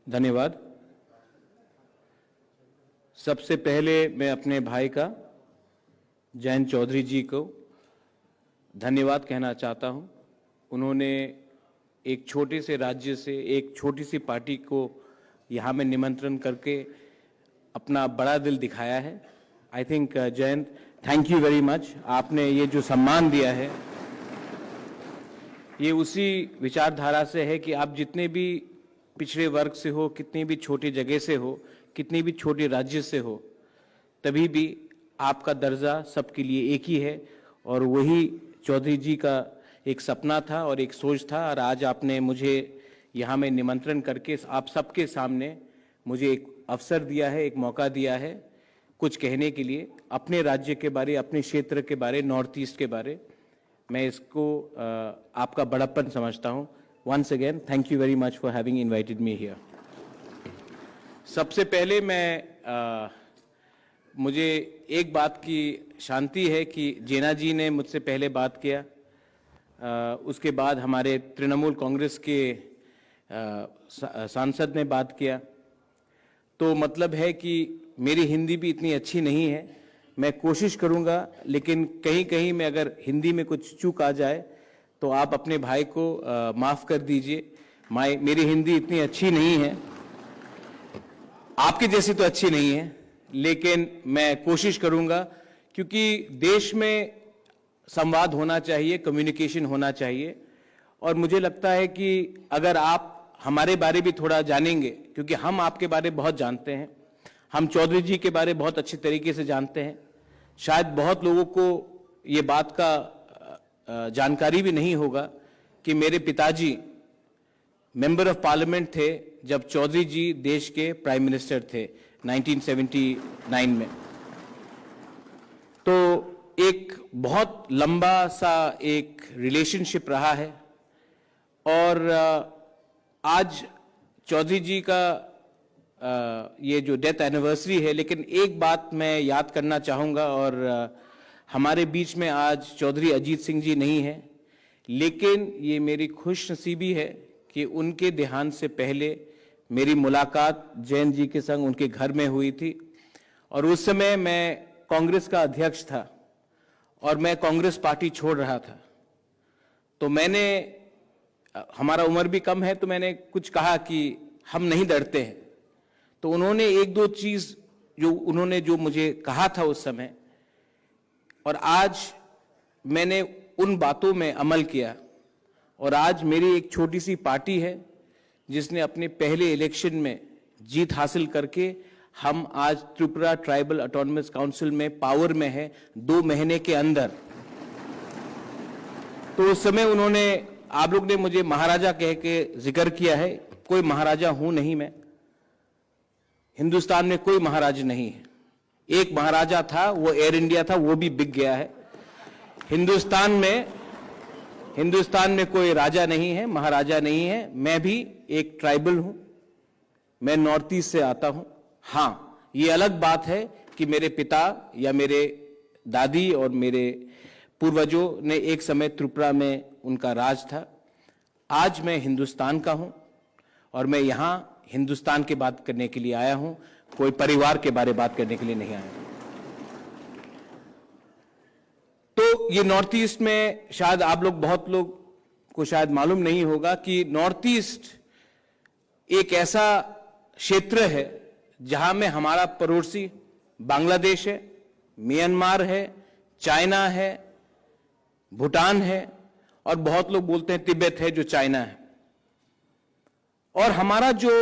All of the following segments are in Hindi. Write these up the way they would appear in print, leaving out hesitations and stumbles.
धन्यवाद। सबसे पहले मैं अपने भाई का जयंत चौधरी जी को धन्यवाद कहना चाहता हूं। उन्होंने एक छोटे से राज्य से एक छोटी सी पार्टी को यहां में निमंत्रण करके अपना बड़ा दिल दिखाया है। I think Jayant, thank you very much. आपने ये जो सम्मान दिया है ये उसी विचारधारा से है कि आप जितने भी पिछड़े वर्ग से हो, कितनी भी छोटी जगह से हो, कितनी भी छोटे राज्य से हो, तभी भी आपका दर्जा सबके लिए एक ही है। और वही चौधरी जी का एक सपना था और एक सोच था, और आज आपने मुझे यहाँ में निमंत्रण करके आप सबके सामने मुझे एक अवसर दिया है, एक मौका दिया है कुछ कहने के लिए अपने राज्य के बारे, अपने क्षेत्र के बारे, नॉर्थ ईस्ट के बारे। मैं इसको आपका बड़प्पन समझता हूँ। Once again thank you very much for having invited me here. सबसे पहले मुझे एक बात की शांति है कि जेना जी ने मुझसे पहले बात किया, उसके बाद हमारे तृणमूल कांग्रेस के सांसद ने बात किया, तो मतलब है कि मेरी हिंदी भी इतनी अच्छी नहीं है। मैं कोशिश करूंगा, लेकिन कहीं कहीं में अगर हिंदी में कुछ चूक आ जाए तो आप अपने भाई को माफ़ कर दीजिए। मेरी हिंदी इतनी अच्छी नहीं है, आपकी जैसी तो अच्छी नहीं है, लेकिन मैं कोशिश करूंगा, क्योंकि देश में संवाद होना चाहिए, कम्युनिकेशन होना चाहिए। और मुझे लगता है कि अगर आप हमारे बारे भी थोड़ा जानेंगे, क्योंकि हम आपके बारे बहुत जानते हैं, हम चौधरी जी के बारे बहुत अच्छे तरीके से जानते हैं। शायद बहुत लोगों को ये बात का जानकारी भी नहीं होगा कि मेरे पिताजी मेंबर ऑफ पार्लियामेंट थे जब चौधरी जी देश के प्राइम मिनिस्टर थे 1979 में। तो एक बहुत लंबा सा एक रिलेशनशिप रहा है। और आज चौधरी जी का ये जो डेथ एनिवर्सरी है, लेकिन एक बात मैं याद करना चाहूँगा, और हमारे बीच में आज चौधरी अजीत सिंह जी नहीं है, लेकिन ये मेरी खुशनसीबी है कि उनके देहांत से पहले मेरी मुलाकात जयंत जी के संग उनके घर में हुई थी। और उस समय मैं कांग्रेस का अध्यक्ष था और मैं कांग्रेस पार्टी छोड़ रहा था। तो मैंने, हमारा उम्र भी कम है, तो मैंने कुछ कहा कि हम नहीं डरते हैं। तो उन्होंने एक दो चीज जो मुझे कहा था उस समय, और आज मैंने उन बातों में अमल किया। और आज मेरी एक छोटी सी पार्टी है जिसने अपने पहले इलेक्शन में जीत हासिल करके हम आज त्रिपुरा ट्राइबल ऑटोनमस काउंसिल में पावर में है 2 महीने के अंदर। तो उस समय उन्होंने, आप लोग ने मुझे महाराजा कह के जिक्र किया है, कोई महाराजा हूं नहीं मैं। हिंदुस्तान में कोई महाराजा नहीं है। एक महाराजा था, वो एयर इंडिया था, वो भी बिक गया है। हिंदुस्तान में कोई राजा नहीं है, महाराजा नहीं है। मैं भी एक ट्राइबल हूं, मैं नॉर्थ ईस्ट से आता हूं। हां, ये अलग बात है कि मेरे पिता या मेरे दादी और मेरे पूर्वजों ने एक समय त्रिपुरा में उनका राज था। आज मैं हिंदुस्तान का हूं और मैं यहां हिंदुस्तान की बात करने के लिए आया हूं, कोई परिवार के बारे में बात करने के लिए नहीं आया हूं। तो ये नॉर्थ ईस्ट में शायद आप लोग, बहुत लोग को शायद मालूम नहीं होगा कि नॉर्थ ईस्ट एक ऐसा क्षेत्र है जहां में हमारा पड़ोसी बांग्लादेश है, म्यांमार है, चाइना है, भूटान है, और बहुत लोग बोलते हैं तिब्बत है जो चाइना है। और हमारा जो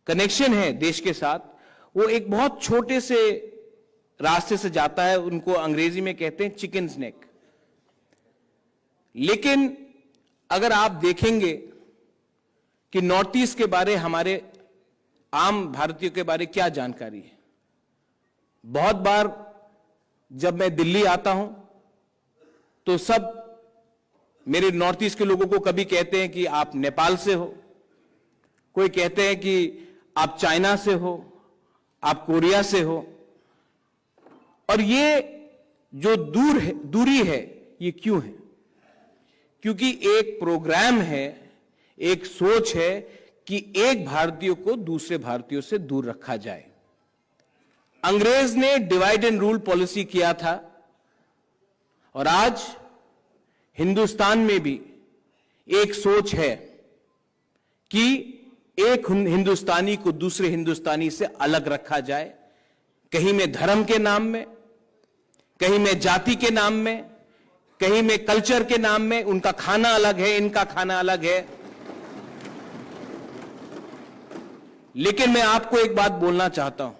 कनेक्शन है देश के साथ, वो एक बहुत छोटे से रास्ते से जाता है, उनको अंग्रेजी में कहते हैं चिकन स्नेक। लेकिन अगर आप देखेंगे कि नॉर्थ ईस्ट के बारे, हमारे आम भारतीयों के बारे क्या जानकारी है। बहुत बार जब मैं दिल्ली आता हूं तो सब मेरे नॉर्थ ईस्ट के लोगों को कभी कहते हैं कि आप नेपाल से हो, कोई कहते हैं कि आप चाइना से हो, आप कोरिया से हो। और ये जो दूरी है, ये क्यों है? क्योंकि एक प्रोग्राम है, एक सोच है कि एक भारतीय को दूसरे भारतीयों से दूर रखा जाए। अंग्रेज ने डिवाइड एंड रूल पॉलिसी किया था और आज हिंदुस्तान में भी एक सोच है कि एक हिंदुस्तानी को दूसरे हिंदुस्तानी से अलग रखा जाए, कहीं में धर्म के नाम में, कहीं में जाति के नाम में, कहीं में कल्चर के नाम में। उनका खाना अलग है, इनका खाना अलग है। लेकिन मैं आपको एक बात बोलना चाहता हूं,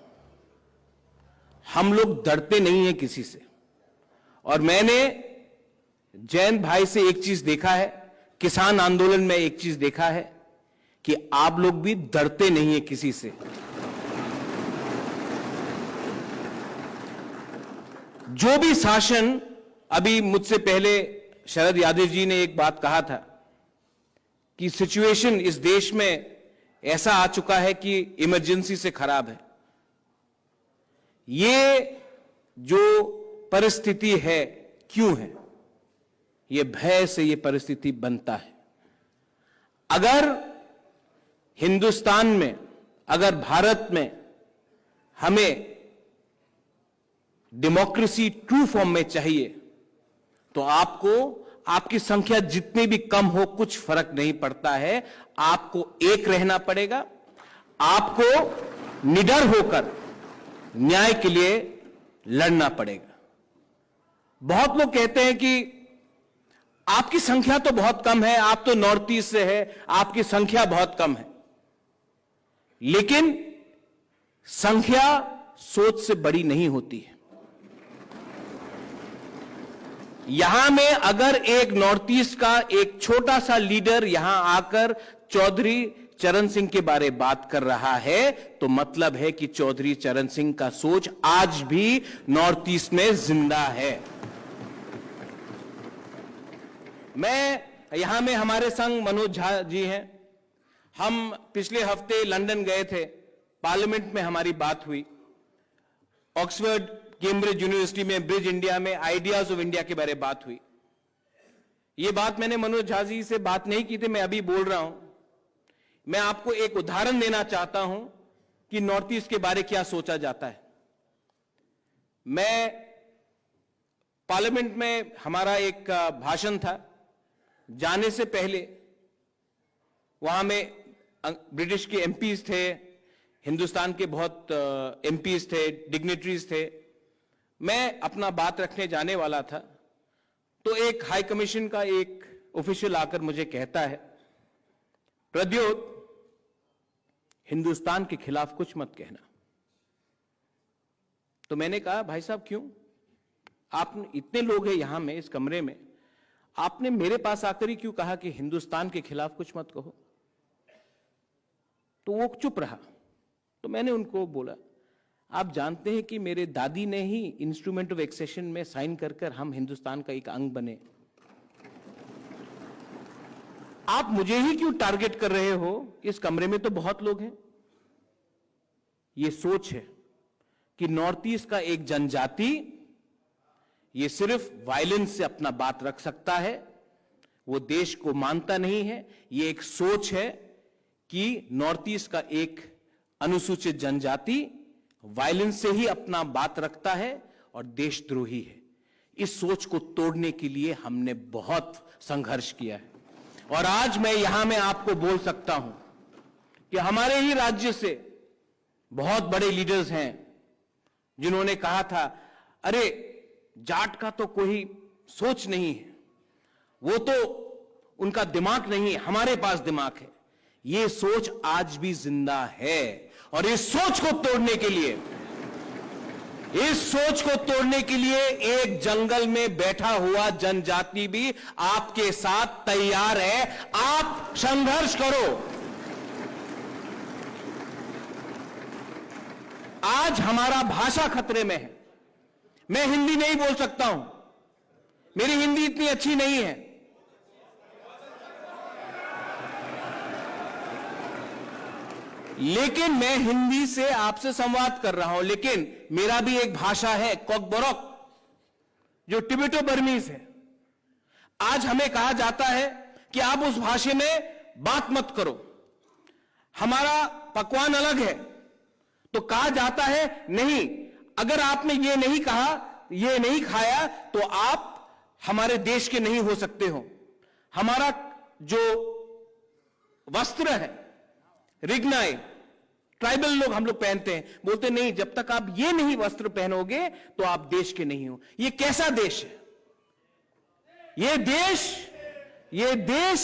हम लोग डरते नहीं हैं किसी से। और मैंने जैन भाई से एक चीज देखा है, किसान आंदोलन में एक चीज देखा है कि आप लोग भी डरते नहीं हैं किसी से। जो भी शासन, अभी मुझसे पहले शरद यादव जी ने एक बात कहा था कि सिचुएशन इस देश में ऐसा आ चुका है कि इमरजेंसी से खराब है। ये जो परिस्थिति है क्यों है? ये भय से ये परिस्थिति बनता है। अगर हिंदुस्तान में, अगर भारत में हमें डेमोक्रेसी ट्रू फॉर्म में चाहिए तो आपको, आपकी संख्या जितनी भी कम हो कुछ फर्क नहीं पड़ता है, आपको एक रहना पड़ेगा। आपको निडर होकर न्याय के लिए लड़ना पड़ेगा। बहुत लोग कहते हैं कि आपकी संख्या तो बहुत कम है, आप तो नॉर्थ ईस्ट से है, आपकी संख्या बहुत कम है। लेकिन संख्या सोच से बड़ी नहीं होती है। यहां में अगर एक नॉर्थ ईस्ट का एक छोटा सा लीडर यहां आकर चौधरी चरण सिंह के बारे बात कर रहा है तो मतलब है कि चौधरी चरण सिंह का सोच आज भी नॉर्थ ईस्ट में जिंदा है। मैं यहां में हमारे संग मनोज झा जी हैं। हम पिछले हफ्ते लंदन गए थे, पार्लियामेंट में हमारी बात हुई। ऑक्सफोर्ड, कैम्ब्रिज यूनिवर्सिटी में, ब्रिज इंडिया में आइडियाज ऑफ इंडिया के बारे में बात हुई। यह बात मैंने मनोज झा जी से बात नहीं की थी, मैं अभी बोल रहा हूं। मैं आपको एक उदाहरण देना चाहता हूं कि नॉर्थ ईस्ट के बारे क्या सोचा जाता है। मैं पार्लियामेंट में, हमारा एक भाषण था, जाने से पहले वहां में ब्रिटिश के एमपीज थे, हिंदुस्तान के बहुत एमपीज थे, डिग्नेटरीज थे। मैं अपना बात रखने जाने वाला था तो एक हाई कमीशन का एक ऑफिशियल आकर मुझे कहता है, प्रद्योत, हिंदुस्तान के खिलाफ कुछ मत कहना। तो मैंने कहा, भाई साहब क्यों? आप इतने लोग हैं यहां में इस कमरे में, आपने मेरे पास आकर ही क्यों कहा कि हिंदुस्तान के खिलाफ कुछ मत कहो? तो वो चुप रहा। तो मैंने उनको बोला, आप जानते हैं कि मेरे दादी ने ही इंस्ट्रूमेंट ऑफ एक्सेशन में साइन कर कर हम हिंदुस्तान का एक अंग बने। आप मुझे ही क्यों टारगेट कर रहे हो? इस कमरे में तो बहुत लोग हैं। ये सोच है कि नॉर्थ ईस्ट का एक जनजाति ये सिर्फ वायलेंस से अपना बात रख सकता है, वो देश को मानता नहीं है। ये एक सोच है कि नॉर्थ ईस्ट का एक अनुसूचित जनजाति वायलेंस से ही अपना बात रखता है और देशद्रोही है। इस सोच को तोड़ने के लिए हमने बहुत संघर्ष किया है और आज मैं यहां में आपको बोल सकता हूं कि हमारे ही राज्य से बहुत बड़े लीडर्स हैं जिन्होंने कहा था, अरे जाट का तो कोई सोच नहीं है, वो तो उनका दिमाग नहीं है, हमारे पास दिमाग है। ये सोच आज भी जिंदा है और इस सोच को तोड़ने के लिए, एक जंगल में बैठा हुआ जनजाति भी आपके साथ तैयार है। आप संघर्ष करो। आज हमारा भाषा खतरे में है। मैं हिंदी नहीं बोल सकता हूं, मेरी हिंदी इतनी अच्छी नहीं है, लेकिन मैं हिंदी से आपसे संवाद कर रहा हूं। लेकिन मेरा भी एक भाषा है, कोकबोरोक, जो टिबेटो बर्मीज है। आज हमें कहा जाता है कि आप उस भाषा में बात मत करो। हमारा पकवान अलग है, तो कहा जाता है नहीं, अगर आपने ये नहीं कहा, ये नहीं खाया, तो आप हमारे देश के नहीं हो सकते हो। हमारा जो वस्त्र है, रिग्नाई, ट्राइबल लोग हम लोग पहनते हैं, बोलते नहीं, जब तक आप ये नहीं वस्त्र पहनोगे तो आप देश के नहीं हो। ये कैसा देश है? ये देश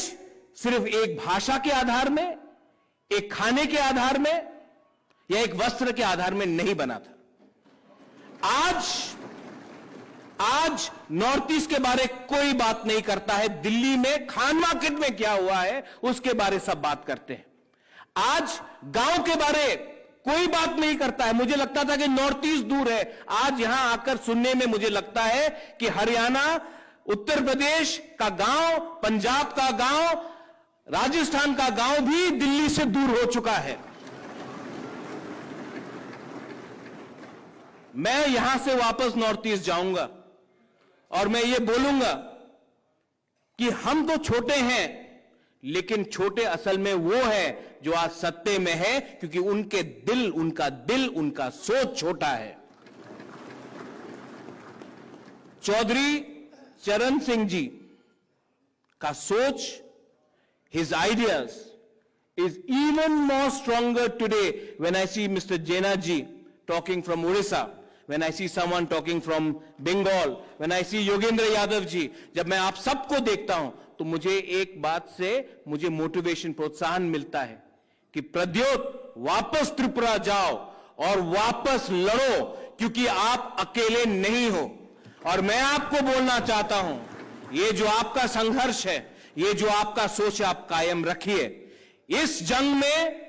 सिर्फ एक भाषा के आधार में, एक खाने के आधार में या एक वस्त्र के आधार में नहीं बना था। आज नॉर्थ ईस्ट के बारे कोई बात नहीं करता है। दिल्ली में खान मार्केट में क्या हुआ है उसके बारे सब बात करते हैं। आज गांव के बारे कोई बात नहीं करता है। मुझे लगता था कि नॉर्थ ईस्ट दूर है, आज यहां आकर सुनने में मुझे लगता है कि हरियाणा, उत्तर प्रदेश का गांव, पंजाब का गांव, राजस्थान का गांव भी दिल्ली से दूर हो चुका है। मैं यहां से वापस नॉर्थ ईस्ट जाऊंगा और मैं ये बोलूंगा कि हम तो छोटे हैं, लेकिन छोटे असल में वो है जो आज सत्ते में है, क्योंकि उनका दिल, उनका सोच छोटा है। चौधरी चरण सिंह जी का सोच, his ideas is even more stronger today when I see Mr. Jaina ji talking from Orissa, when I see someone talking from Bengal, when I see Yogendra Yadav ji, जब मैं आप सबको देखता हूं तो मुझे एक बात से मुझे मोटिवेशन, प्रोत्साहन मिलता है कि प्रद्योत वापस त्रिपुरा जाओ और वापस लड़ो, क्योंकि आप अकेले नहीं हो। और मैं आपको बोलना चाहता हूं, ये जो आपका संघर्ष है, ये जो आपका सोच, आप कायम रखिए। इस जंग में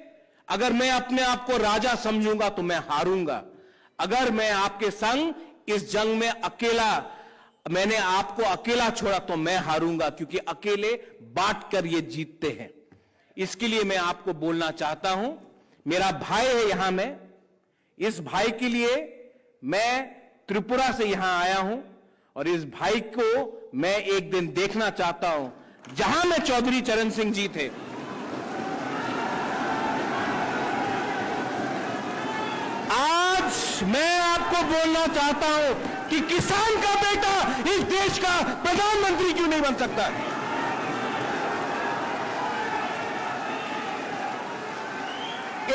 अगर मैं अपने आप को राजा समझूंगा तो मैं हारूंगा। अगर मैं आपके संग इस जंग में मैंने आपको अकेला छोड़ा तो मैं हारूंगा, क्योंकि अकेले बांटकर ये जीतते हैं। इसके लिए मैं आपको बोलना चाहता हूं, मेरा भाई है यहां में, इस भाई के लिए मैं त्रिपुरा से यहां आया हूं और इस भाई को मैं एक दिन देखना चाहता हूं जहां में चौधरी चरण सिंह जी थे। आज मैं आपको बोलना चाहता हूं कि किसान का बेटा इस देश का प्रधानमंत्री क्यों नहीं बन सकता?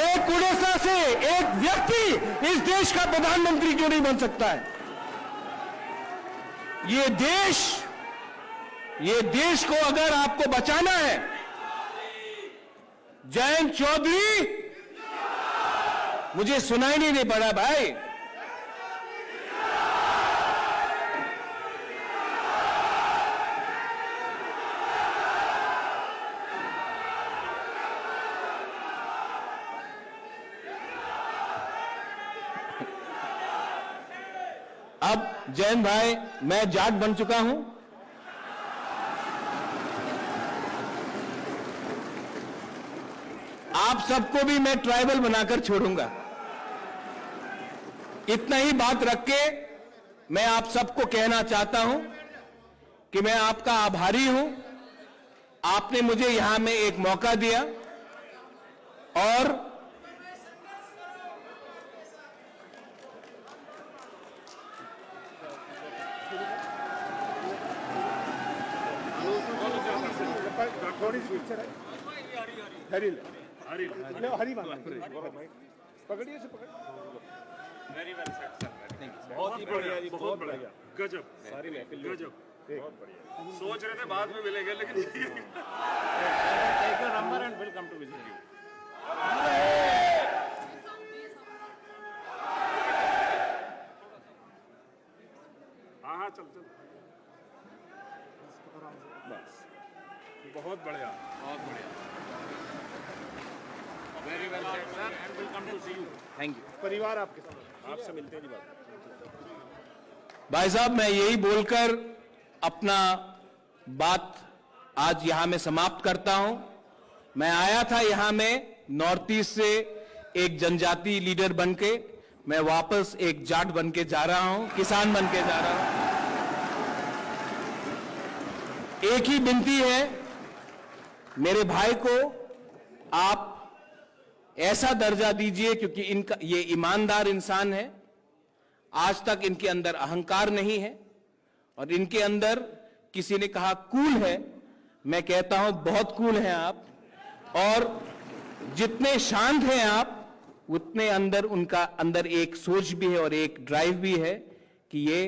एक उड़ीसा से एक व्यक्ति इस देश का प्रधानमंत्री क्यों नहीं बन सकता है? ये देश को अगर आपको बचाना है, जयंत चौधरी, मुझे सुनाई नहीं दे पड़ा भाई। अब जयंत भाई, मैं जाट बन चुका हूं। आप सबको भी मैं ट्राइबल बनाकर छोड़ूंगा। इतना ही बात रख के मैं आप सबको कहना चाहता हूं कि मैं आपका आभारी हूं। आपने मुझे यहां में एक मौका दिया और पकड़िए से पकड़। वेरी वेल सेड सर, बहुत ही बढ़िया जी, बहुत बढ़िया, गजब, सारी महफिल गजब, बहुत बढ़िया। सोच रहे थे बाद में मिलेंगे, लेकिन take your number and will come to visit you. हाँ चल चल, बस, बहुत बढ़िया, बहुत बढ़िया। Very well said sir and will come to see you. Thank you. परिवार आपके साथ, आपसे मिलते हैं जी बात। भाई साहब, मैं यही बोलकर अपना बात आज यहां में समाप्त करता हूं। मैं आया था यहां में नॉर्थ ईस्ट से एक जनजाति लीडर बनके, मैं वापस एक जाट बनके जा रहा हूं, किसान बनके जा रहा हूं। एक ही विनती है मेरे भाई को, आप ऐसा दर्जा दीजिए क्योंकि इनका ये ईमानदार इंसान है, आज तक इनके अंदर अहंकार नहीं है और इनके अंदर किसी ने कहा कूल है, मैं कहता हूं बहुत कूल हैं आप, और जितने शांत हैं आप उतने अंदर उनका अंदर एक सोच भी है और एक ड्राइव भी है कि ये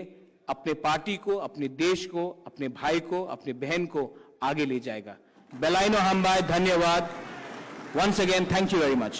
अपने पार्टी को, अपने देश को, अपने भाई को, अपने बहन को आगे ले जाएगा। बेलाइनो हमबाय, धन्यवाद। Once again, thank you very much.